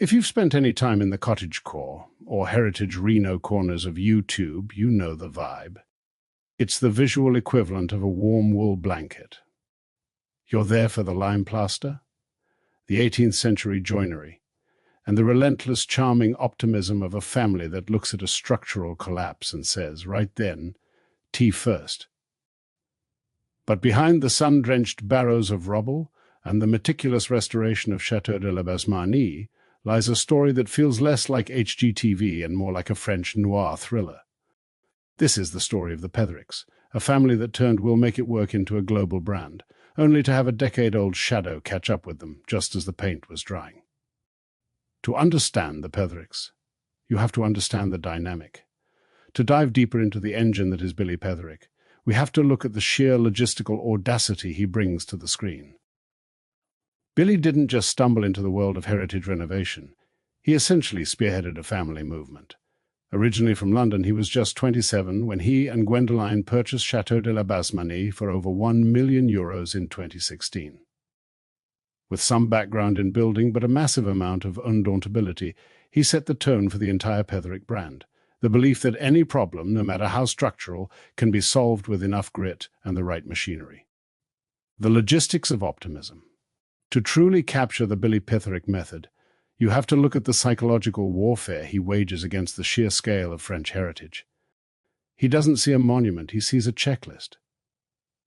If you've spent any time in the Cottagecore or heritage Reno corners of YouTube, you know the vibe. It's the visual equivalent of a warm wool blanket. You're there for the lime plaster, the 18th century joinery, and the relentless, charming optimism of a family that looks at a structural collapse and says, right then, tea first. But behind the sun-drenched barrows of rubble and the meticulous restoration of Château de la Basmaignée lies a story that feels less like HGTV and more like a French noir thriller. This is the story of the Pethericks, a family that turned We'll Make It Work into a global brand, only to have a decade-old shadow catch up with them just as the paint was drying. To understand the Pethericks, you have to understand the dynamic. To dive deeper into the engine that is Billy Petherick, we have to look at the sheer logistical audacity he brings to the screen. Billy didn't just stumble into the world of heritage renovation. He essentially spearheaded a family movement. Originally from London, he was just 27 when he and Gwendoline purchased Château de la Basmaignée for over €1 million in 2016. With some background in building but a massive amount of undauntability, he set the tone for the entire Petherick brand. The belief that any problem, no matter how structural, can be solved with enough grit and the right machinery. The logistics of optimism. To truly capture the Billy Petherick method, you have to look at the psychological warfare he wages against the sheer scale of French heritage. He doesn't see a monument, he sees a checklist.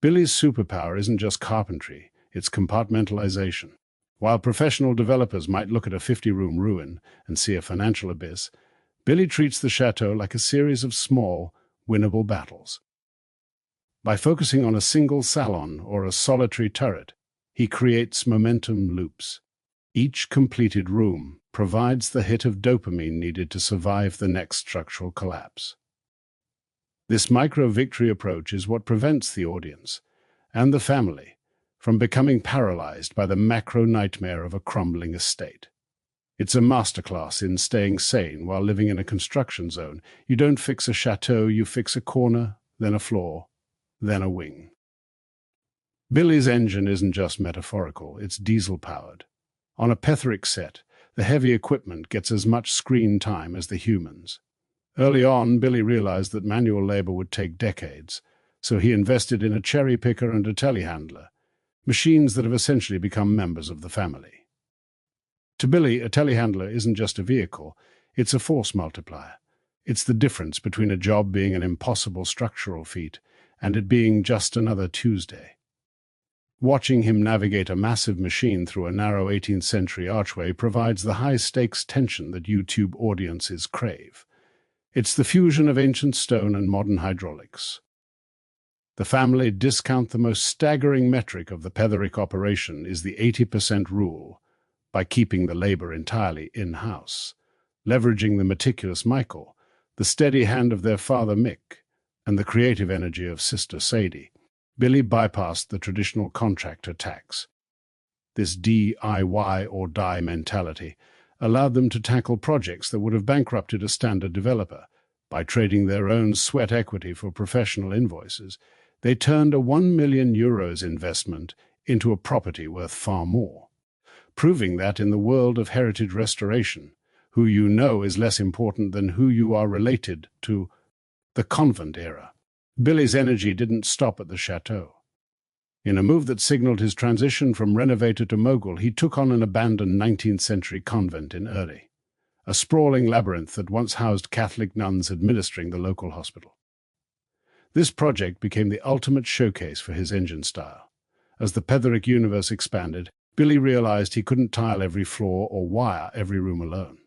Billy's superpower isn't just carpentry, it's compartmentalization. While professional developers might look at a 50-room ruin and see a financial abyss, Billy treats the chateau like a series of small, winnable battles. By focusing on a single salon or a solitary turret, he creates momentum loops. Each completed room provides the hit of dopamine needed to survive the next structural collapse. This micro-victory approach is what prevents the audience and the family from becoming paralyzed by the macro-nightmare of a crumbling estate. It's a masterclass in staying sane while living in a construction zone. You don't fix a chateau, you fix a corner, then a floor, then a wing. Billy's engine isn't just metaphorical, it's diesel-powered. On a Petherick set, the heavy equipment gets as much screen time as the humans. Early on, Billy realized that manual labor would take decades, so he invested in a cherry picker and a telehandler, machines that have essentially become members of the family. To Billy, a telehandler isn't just a vehicle, it's a force multiplier. It's the difference between a job being an impossible structural feat and it being just another Tuesday. Watching him navigate a massive machine through a narrow 18th century archway provides the high-stakes tension that YouTube audiences crave. It's the fusion of ancient stone and modern hydraulics. The family discount the most staggering metric of the Petherick operation is the 80% rule, by keeping the labor entirely in-house, leveraging the meticulous Michael, the steady hand of their father Mick, and the creative energy of sister Sadie. Billy bypassed the traditional contractor tax. This DIY or die mentality allowed them to tackle projects that would have bankrupted a standard developer. By trading their own sweat equity for professional invoices, they turned a €1 million investment into a property worth far more, proving that in the world of heritage restoration, who you know is less important than who you are related to. The Convent era. Billy's energy didn't stop at the chateau. In a move that signaled his transition from renovator to mogul, he took on an abandoned 19th century convent in Early, a sprawling labyrinth that once housed Catholic nuns administering the local hospital. This project became the ultimate showcase for his engine style. As the Petherick universe expanded, Billy realized he couldn't tile every floor or wire every room alone.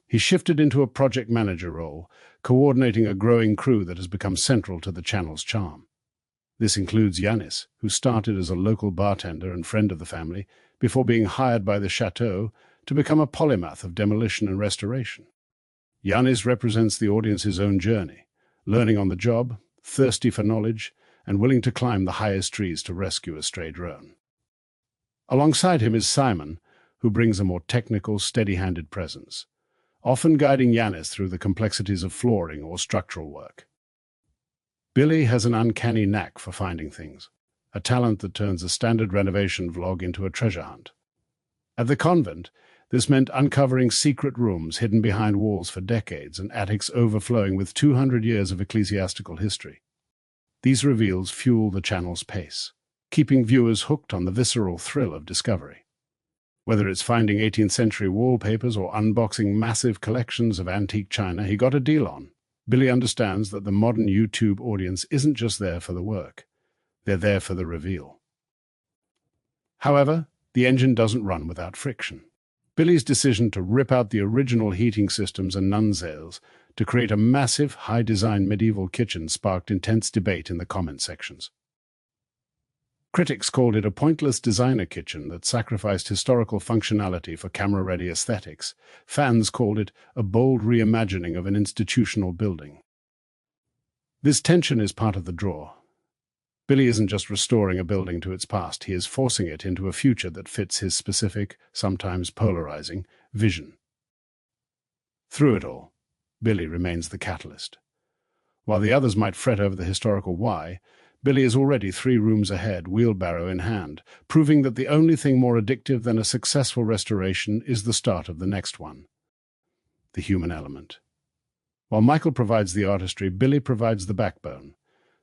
He shifted into a project manager role, coordinating a growing crew that has become central to the channel's charm. This includes Yanis, who started as a local bartender and friend of the family before being hired by the chateau to become a polymath of demolition and restoration. Yanis represents the audience's own journey, learning on the job, thirsty for knowledge, and willing to climb the highest trees to rescue a stray drone. Alongside him is Simon, who brings a more technical, steady-handed presence, often guiding Yanis through the complexities of flooring or structural work. Billy has an uncanny knack for finding things, a talent that turns a standard renovation vlog into a treasure hunt. At the convent, This meant uncovering secret rooms hidden behind walls for decades and attics overflowing with 200 years of ecclesiastical history. These reveals fuel the channel's pace, keeping viewers hooked on the visceral thrill of discovery. Whether it's finding 18th century wallpapers or unboxing massive collections of antique china, he got a deal on. Billy understands that the modern YouTube audience isn't just there for the work. They're there for the reveal. However, the engine doesn't run without friction. Billy's decision to rip out the original heating systems and nunsails to create a massive, high-design medieval kitchen sparked intense debate in the comment sections. Critics called it a pointless designer kitchen that sacrificed historical functionality for camera-ready aesthetics. Fans called it a bold reimagining of an institutional building. This tension is part of the draw. Billy isn't just restoring a building to its past, he is forcing it into a future that fits his specific, sometimes polarizing, vision. Through it all, Billy remains the catalyst. While the others might fret over the historical why, Billy is already 3 rooms ahead, wheelbarrow in hand, proving that the only thing more addictive than a successful restoration is the start of the next one. The human element. While Michael provides the artistry, Billy provides the backbone.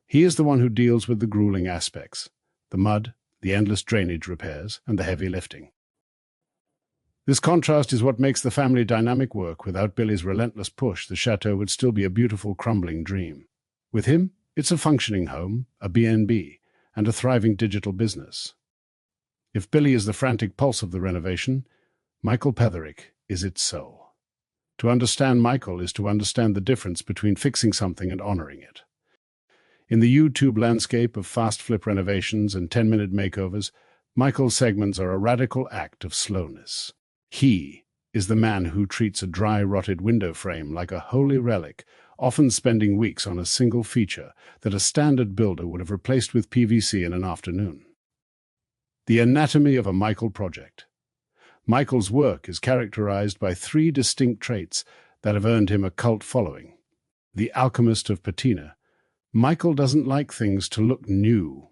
He is the one who deals with the grueling aspects, the mud, the endless drainage repairs, and the heavy lifting. This contrast is what makes the family dynamic work. Without Billy's relentless push, the chateau would still be a beautiful, crumbling dream. With him, it's a functioning home, a B&B, and a thriving digital business. If Billy is the frantic pulse of the renovation, Michael Petherick is its soul. To understand Michael is to understand the difference between fixing something and honoring it. In the YouTube landscape of fast flip renovations and 10-minute makeovers, Michael's segments are a radical act of slowness. He is the man who treats a dry, rotted window frame like a holy relic, often spending weeks on a single feature that a standard builder would have replaced with PVC in an afternoon. The anatomy of a Michael project. Michael's work is characterized by 3 distinct traits that have earned him a cult following. The alchemist of patina. Michael doesn't like things to look new.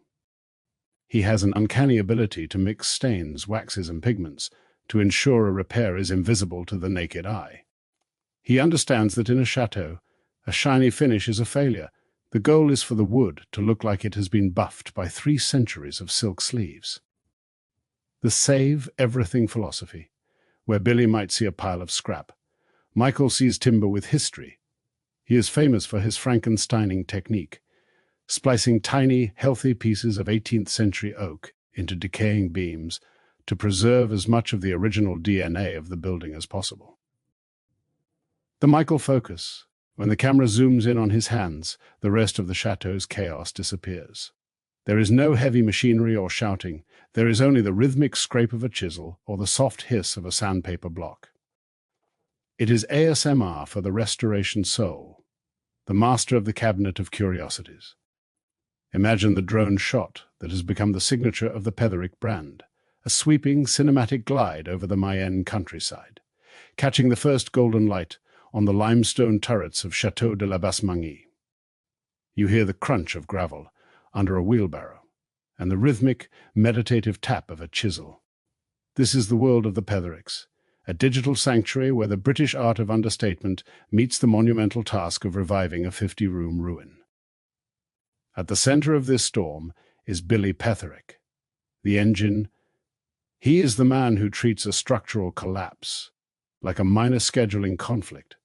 He has an uncanny ability to mix stains, waxes, and pigments to ensure a repair is invisible to the naked eye. He understands that in a chateau, a shiny finish is a failure. The goal is for the wood to look like it has been buffed by 3 centuries of silk sleeves. The save everything philosophy. Where Billy might see a pile of scrap, Michael sees timber with history. He is famous for his Frankensteining technique, splicing tiny, healthy pieces of 18th century oak into decaying beams to preserve as much of the original DNA of the building as possible. The Michael focus. When the camera zooms in on his hands, the rest of the chateau's chaos disappears. There is no heavy machinery or shouting. There is only the rhythmic scrape of a chisel or the soft hiss of a sandpaper block. It is ASMR for the restoration soul, the master of the cabinet of curiosities. Imagine the drone shot that has become the signature of the Petherick brand, a sweeping cinematic glide over the Mayenne countryside, catching the first golden light on the limestone turrets of Château de la Basmaignée. You hear the crunch of gravel under a wheelbarrow and the rhythmic, meditative tap of a chisel. This is the world of the Pethericks, a digital sanctuary where the British art of understatement meets the monumental task of reviving a 50-room ruin. At the center of this storm is Billy Petherick, the engine. He is the man who treats a structural collapse like a minor scheduling conflict,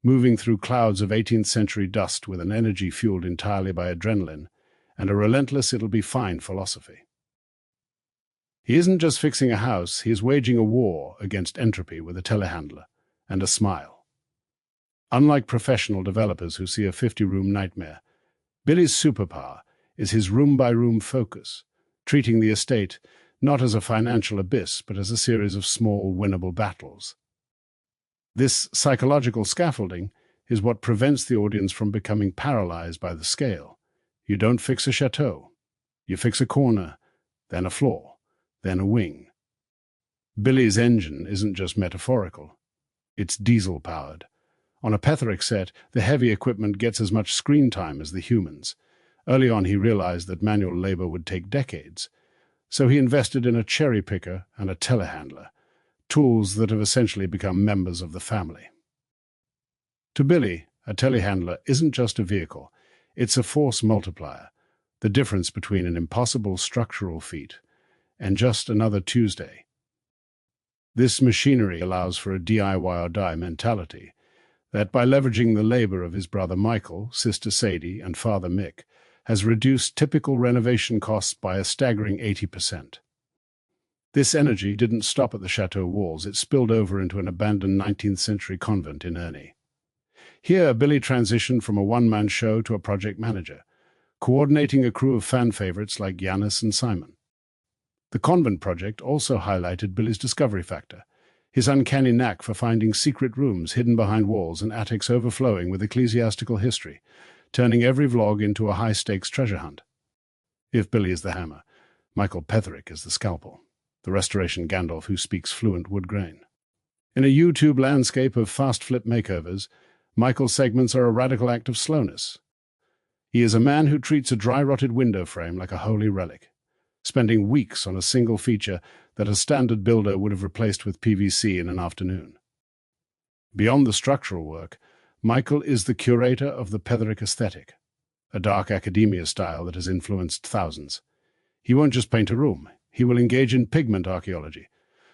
moving through clouds of 18th century dust with an energy fueled entirely by adrenaline and a relentless it'll-be-fine philosophy. He isn't just fixing a house, he is waging a war against entropy with a telehandler and a smile. Unlike professional developers who see a 50-room nightmare, Billy's superpower is his room-by-room focus, treating the estate not as a financial abyss but as a series of small, winnable battles. This psychological scaffolding is what prevents the audience from becoming paralyzed by the scale. You don't fix a chateau. You fix a corner, then a floor, then a wing. Billy's engine isn't just metaphorical. It's diesel-powered. On a Petherick set, the heavy equipment gets as much screen time as the humans. Early on, he realized that manual labor would take decades, so he invested in a cherry picker and a telehandler, tools that have essentially become members of the family. To Billy, a telehandler isn't just a vehicle, it's a force multiplier, the difference between an impossible structural feat and just another Tuesday. This machinery allows for a DIY or die mentality that, by leveraging the labor of his brother Michael, sister Sadie, and father Mick, has reduced typical renovation costs by a staggering 80%. This energy didn't stop at the chateau walls, it spilled over into an abandoned 19th century convent in Reno. Here, Billy transitioned from a one-man show to a project manager, coordinating a crew of fan favorites like Yanis and Simon. The convent project also highlighted Billy's discovery factor, his uncanny knack for finding secret rooms hidden behind walls and attics overflowing with ecclesiastical history, turning every vlog into a high-stakes treasure hunt. If Billy is the hammer, Michael Petherick is the scalpel, the restoration Gandalf who speaks fluent wood grain. In a YouTube landscape of fast flip makeovers, Michael's segments are a radical act of slowness. He is a man who treats a dry-rotted window frame like a holy relic, spending weeks on a single feature that a standard builder would have replaced with PVC in an afternoon. Beyond the structural work, Michael is the curator of the Petherick aesthetic, a dark academia style that has influenced thousands. He won't just paint a room, he will engage in pigment archaeology,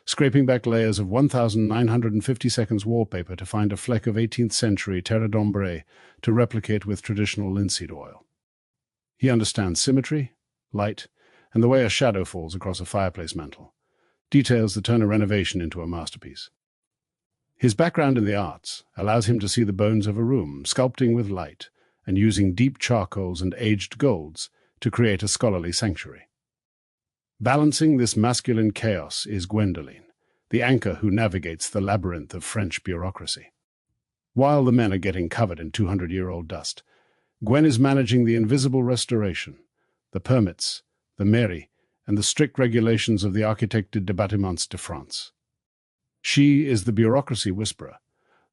scraping back layers of 1,950 seconds wallpaper to find a fleck of 18th century terre d'ombre to replicate with traditional linseed oil. He understands symmetry, light, and the way a shadow falls across a fireplace mantel, details that turn a renovation into a masterpiece. His background in the arts allows him to see the bones of a room, sculpting with light and using deep charcoals and aged golds to create a scholarly sanctuary. Balancing this masculine chaos is Gwendoline, the anchor who navigates the labyrinth of French bureaucracy. While the men are getting covered in 200-year-old dust, Gwen is managing the invisible restoration, the permits, the mairie, and the strict regulations of the Architecte des Bâtiments de France. She is the bureaucracy whisperer,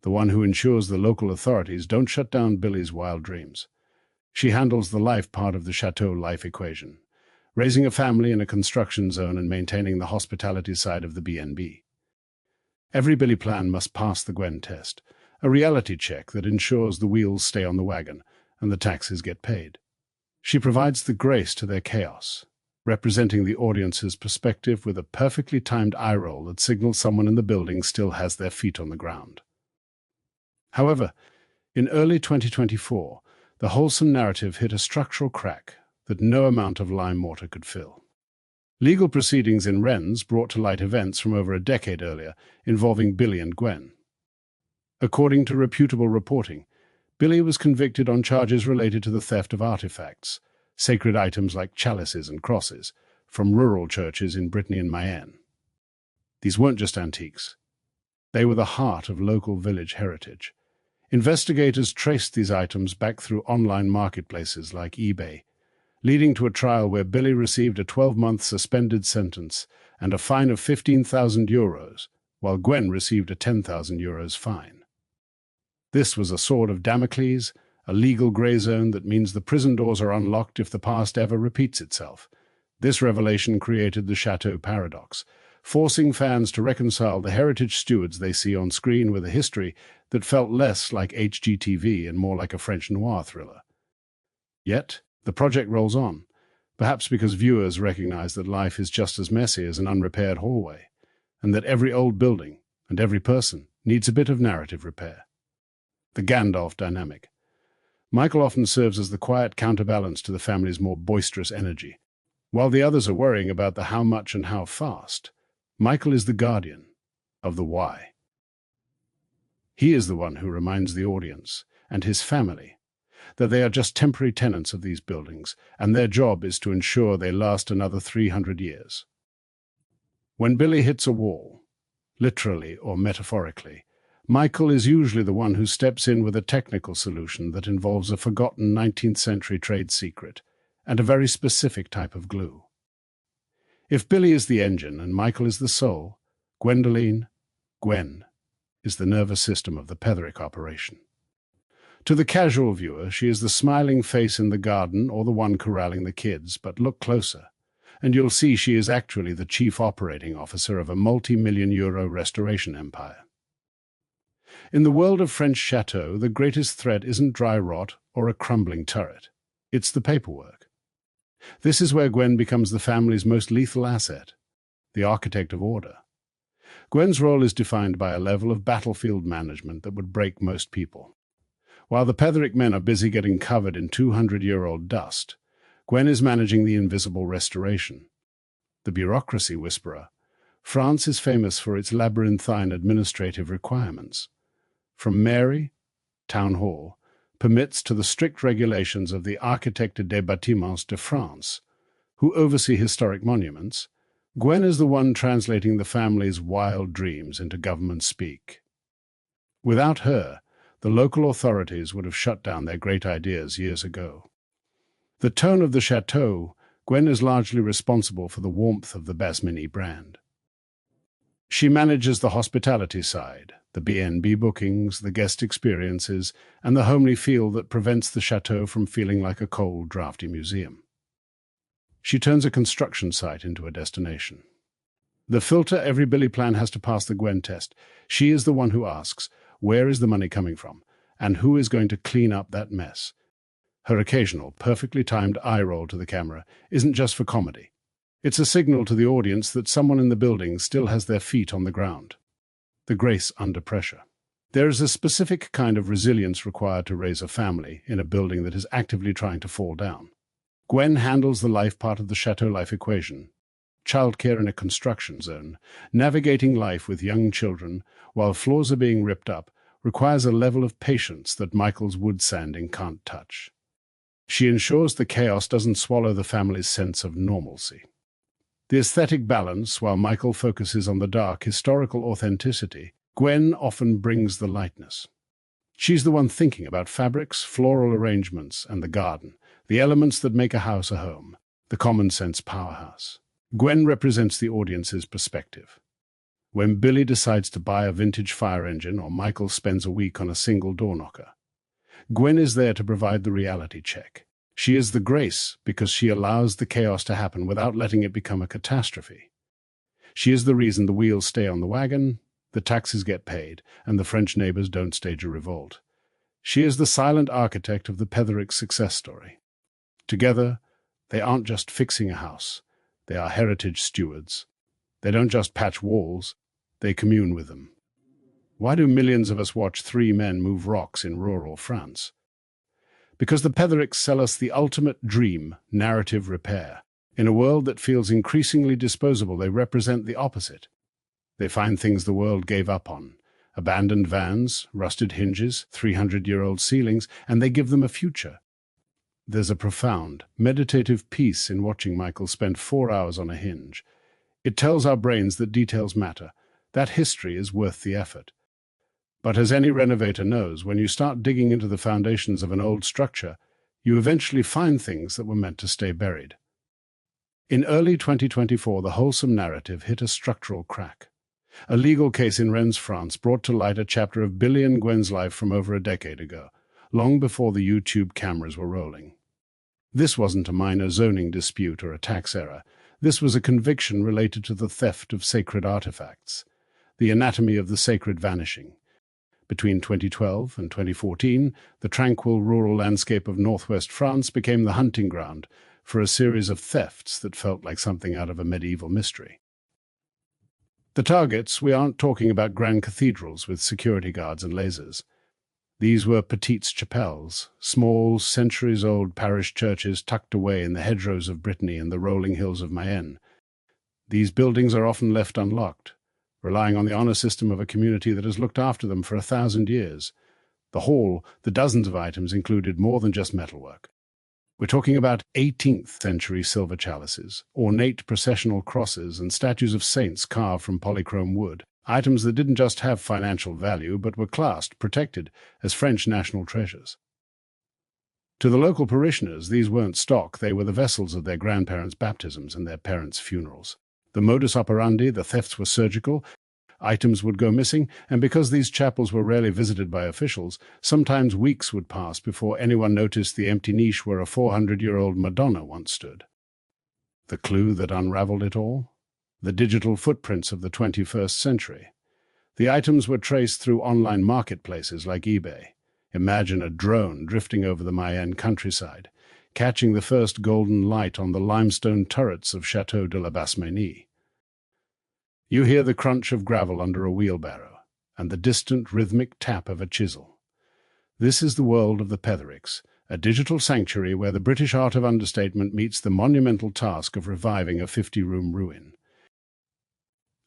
the one who ensures the local authorities don't shut down Billy's wild dreams. She handles the life part of the chateau life equation, raising a family in a construction zone and maintaining the hospitality side of the B&B. Every Billy plan must pass the Gwen test, a reality check that ensures the wheels stay on the wagon and the taxes get paid. She provides the grace to their chaos, representing the audience's perspective with a perfectly timed eye roll that signals someone in the building still has their feet on the ground. However, in early 2024, the wholesome narrative hit a structural crack that no amount of lime mortar could fill. Legal proceedings in Rennes brought to light events from over a decade earlier involving Billy and Gwen. According to reputable reporting, Billy was convicted on charges related to the theft of artifacts, sacred items like chalices and crosses, from rural churches in Brittany and Mayenne. These weren't just antiques. They were the heart of local village heritage. Investigators traced these items back through online marketplaces like eBay, leading to a trial where Billy received a 12-month suspended sentence and a fine of €15,000, while Gwen received a €10,000 fine. This was a sword of Damocles, a legal grey zone that means the prison doors are unlocked if the past ever repeats itself. This revelation created the Château Paradox, forcing fans to reconcile the heritage stewards they see on screen with a history that felt less like HGTV and more like a French noir thriller. Yet, the project rolls on, perhaps because viewers recognize that life is just as messy as an unrepaired hallway, and that every old building and every person needs a bit of narrative repair. The Gandalf dynamic. Michael often serves as the quiet counterbalance to the family's more boisterous energy. While the others are worrying about the how much and how fast, Michael is the guardian of the why. He is the one who reminds the audience and his family that they are just temporary tenants of these buildings, and their job is to ensure they last another 300 years. When Billy hits a wall, literally or metaphorically, Michael is usually the one who steps in with a technical solution that involves a forgotten 19th century trade secret and a very specific type of glue. If Billy is the engine and Michael is the soul, Gwen, is the nervous system of the Petherick operation. To the casual viewer, she is the smiling face in the garden or the one corralling the kids, but look closer, and you'll see she is actually the chief operating officer of a multi-million-euro restoration empire. In the world of French chateaux, the greatest threat isn't dry rot or a crumbling turret. It's the paperwork. This is where Gwen becomes the family's most lethal asset, the architect of order. Gwen's role is defined by a level of battlefield management that would break most people. While the Petherick men are busy getting covered in 200-year-old dust, Gwen is managing the invisible restoration. The bureaucracy whisperer, France is famous for its labyrinthine administrative requirements. From mairie, town hall, permits to the strict regulations of the Architecte des Bâtiments de France, who oversee historic monuments, Gwen is the one translating the family's wild dreams into government speak. Without her, the local authorities would have shut down their great ideas years ago. The tone of the chateau, Gwen is largely responsible for the warmth of the Basmaignée brand. She manages the hospitality side, the B&B bookings, the guest experiences, and the homely feel that prevents the chateau from feeling like a cold, drafty museum. She turns a construction site into a destination. The filter every Billy plan has to pass the Gwen test. She is the one who asks, where is the money coming from, and who is going to clean up that mess? Her occasional, perfectly timed eye roll to the camera isn't just for comedy. It's a signal to the audience that someone in the building still has their feet on the ground. The grace under pressure. There is a specific kind of resilience required to raise a family in a building that is actively trying to fall down. Gwen handles the life part of the chateau life equation. Childcare in a construction zone, navigating life with young children while floors are being ripped up, requires a level of patience that Michael's wood sanding can't touch. She ensures the chaos doesn't swallow the family's sense of normalcy. The aesthetic balance, while Michael focuses on the dark, historical authenticity, Gwen often brings the lightness. She's the one thinking about fabrics, floral arrangements, and the garden, the elements that make a house a home, the common-sense powerhouse. Gwen represents the audience's perspective. When Billy decides to buy a vintage fire engine or Michael spends a week on a single door knocker, Gwen is there to provide the reality check. She is the grace because she allows the chaos to happen without letting it become a catastrophe. She is the reason the wheels stay on the wagon, the taxes get paid, and the French neighbors don't stage a revolt. She is the silent architect of the Petherick success story. Together, they aren't just fixing a house. They are heritage stewards. They don't just patch walls, they commune with them. Why do millions of us watch three men move rocks in rural France? Because the Pethericks sell us the ultimate dream, narrative repair. In a world that feels increasingly disposable, they represent the opposite. They find things the world gave up on. Abandoned vans, rusted hinges, 300-year-old ceilings, and they give them a future. There's a profound, meditative peace in watching Michael spend 4 hours on a hinge. It tells our brains that details matter. That history is worth the effort. But as any renovator knows, when you start digging into the foundations of an old structure, you eventually find things that were meant to stay buried. In early 2024, the wholesome narrative hit a structural crack. A legal case in Rennes, France, brought to light a chapter of Billy and Gwen's life from over a decade ago, long before the YouTube cameras were rolling. This wasn't a minor zoning dispute or a tax error. This was a conviction related to the theft of sacred artifacts, the anatomy of the sacred vanishing. Between 2012 and 2014, the tranquil rural landscape of northwest France became the hunting ground for a series of thefts that felt like something out of a medieval mystery. The targets, we aren't talking about grand cathedrals with security guards and lasers. These were petites chapelles, small, centuries-old parish churches tucked away in the hedgerows of Brittany and the rolling hills of Mayenne. These buildings are often left unlocked, relying on the honor system of a community that has looked after them for 1,000 years. The haul, the dozens of items, included more than just metalwork. We're talking about 18th-century silver chalices, ornate processional crosses, and statues of saints carved from polychrome wood, items that didn't just have financial value but were classed, protected, as French national treasures. To the local parishioners, these weren't stock, they were the vessels of their grandparents' baptisms and their parents' funerals. The modus operandi, the thefts were surgical, items would go missing, and because these chapels were rarely visited by officials, sometimes weeks would pass before anyone noticed the empty niche where a 400-year-old Madonna once stood. The clue that unraveled it all? The digital footprints of the 21st century. The items were traced through online marketplaces like eBay. Imagine a drone drifting over the Mayenne countryside, catching the first golden light on the limestone turrets of Château de la Basmaignée. You hear the crunch of gravel under a wheelbarrow, and the distant rhythmic tap of a chisel. This is the world of the Pethericks, a digital sanctuary where the British art of understatement meets the monumental task of reviving a 50-room ruin.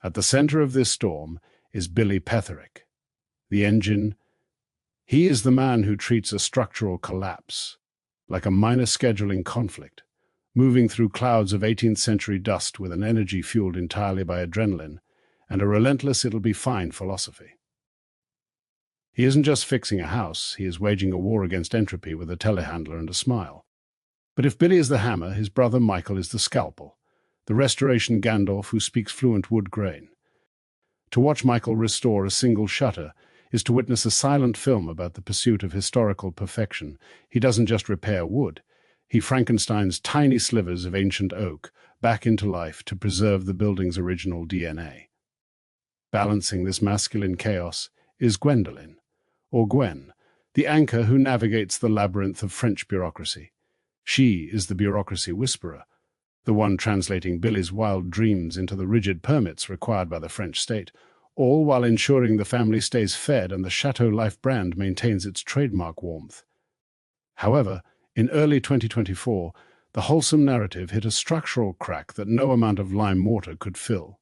At the center of this storm is Billy Petherick, the engine. He is the man who treats a structural collapse like a minor scheduling conflict, moving through clouds of 18th century dust with an energy fueled entirely by adrenaline and a relentless it'll be fine philosophy. He isn't just fixing a house, he is waging a war against entropy with a telehandler and a smile. But if Billy is the hammer, his brother Michael is the scalpel, the restoration Gandalf who speaks fluent wood grain. To watch Michael restore a single shutter is to witness a silent film about the pursuit of historical perfection. He doesn't just repair wood, he Frankensteins tiny slivers of ancient oak back into life to preserve the building's original DNA. Balancing this masculine chaos is Gwendoline, or Gwen, the anchor who navigates the labyrinth of French bureaucracy. She is the bureaucracy whisperer, the one translating Billy's wild dreams into the rigid permits required by the French state, all while ensuring the family stays fed and the Chateau Life brand maintains its trademark warmth. However, in early 2024, the wholesome narrative hit a structural crack that no amount of lime mortar could fill.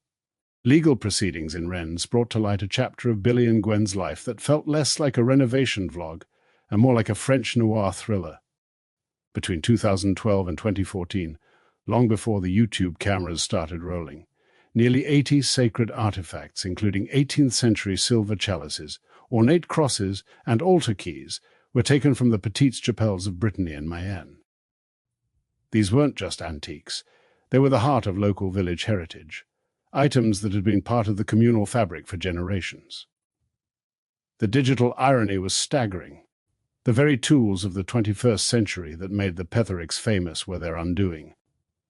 Legal proceedings in Rennes brought to light a chapter of Billy and Gwen's life that felt less like a renovation vlog and more like a French noir thriller. Between 2012 and 2014, long before the YouTube cameras started rolling, nearly 80 sacred artifacts, including 18th century silver chalices, ornate crosses, and altar keys, were taken from the petites chapelles of Brittany and Mayenne. These weren't just antiques, they were the heart of local village heritage, items that had been part of the communal fabric for generations. The digital irony was staggering. The very tools of the 21st century that made the Pethericks famous were their undoing,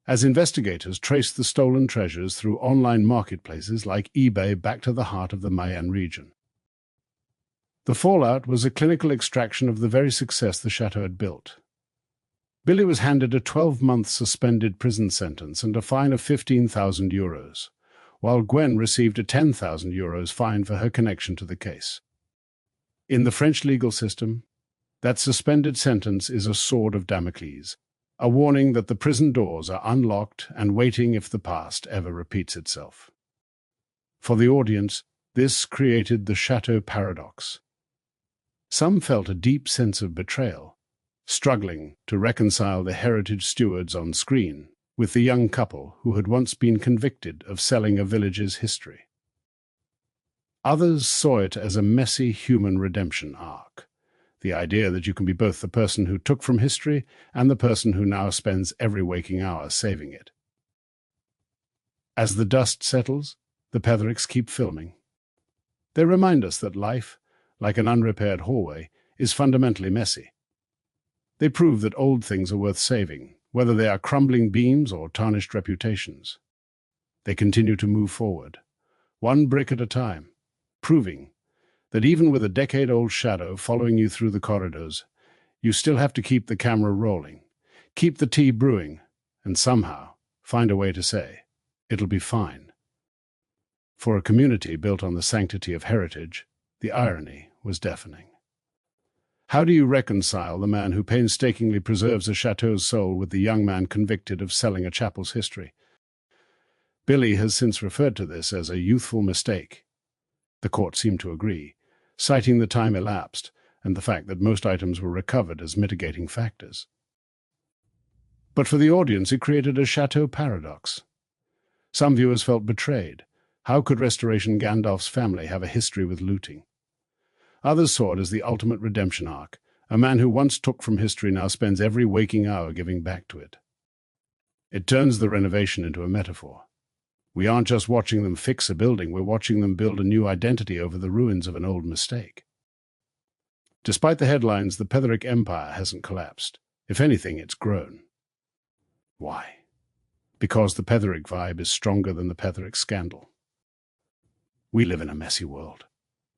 as investigators traced the stolen treasures through online marketplaces like eBay back to the heart of the Mayenne region. The fallout was a clinical extraction of the very success the chateau had built. Billy was handed a 12-month suspended prison sentence and a fine of €15,000, while Gwen received a €10,000 fine for her connection to the case. In the French legal system, that suspended sentence is a sword of Damocles, a warning that the prison doors are unlocked and waiting if the past ever repeats itself. For the audience, this created the Château Paradox. Some felt a deep sense of betrayal, struggling to reconcile the heritage stewards on screen with the young couple who had once been convicted of selling a village's history. Others saw it as a messy human redemption arc, the idea that you can be both the person who took from history and the person who now spends every waking hour saving it. As the dust settles, the Pethericks keep filming. They remind us that life, like an unrepaired hallway, is fundamentally messy. They prove that old things are worth saving, whether they are crumbling beams or tarnished reputations. They continue to move forward, one brick at a time, proving that even with a decade-old shadow following you through the corridors, you still have to keep the camera rolling, keep the tea brewing, and somehow find a way to say, "It'll be fine." For a community built on the sanctity of heritage, the irony was deafening. How do you reconcile the man who painstakingly preserves a chateau's soul with the young man convicted of selling a chapel's history? Billy has since referred to this as a youthful mistake. The court seemed to agree, citing the time elapsed and the fact that most items were recovered as mitigating factors. But for the audience, it created a Château Paradox. Some viewers felt betrayed. How could Restoration Gandalf's family have a history with looting? Others saw it as the ultimate redemption arc. A man who once took from history now spends every waking hour giving back to it. It turns the renovation into a metaphor. We aren't just watching them fix a building, we're watching them build a new identity over the ruins of an old mistake. Despite the headlines, the Petherick empire hasn't collapsed. If anything, it's grown. Why? because the Petherick vibe is stronger than the Petherick scandal. We live in a messy world,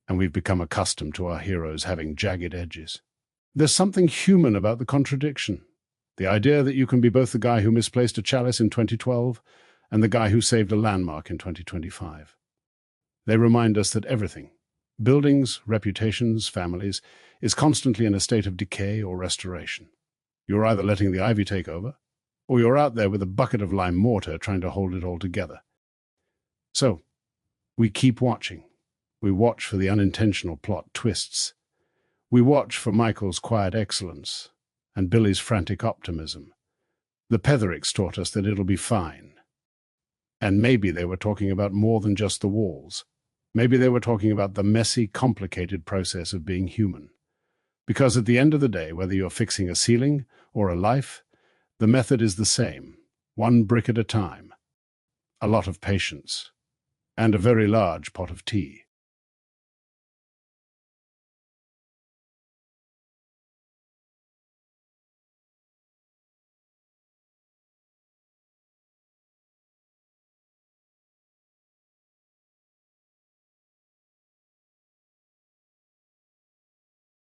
and we've become accustomed to our heroes having jagged edges. There's something human about the contradiction. The idea that you can be both the guy who misplaced a chalice in 2012 and the guy who saved a landmark in 2025. They remind us that everything, buildings, reputations, families, is constantly in a state of decay or restoration. You're either letting the ivy take over, or you're out there with a bucket of lime mortar trying to hold it all together. So, we keep watching. We watch for the unintentional plot twists. We watch for Michael's quiet excellence and Billy's frantic optimism. The Pethericks taught us that it'll be fine. And maybe they were talking about more than just the walls. Maybe they were talking about the messy, complicated process of being human. Because at the end of the day, whether you're fixing a ceiling or a life, the method is the same, one brick at a time, a lot of patience, and a very large pot of tea.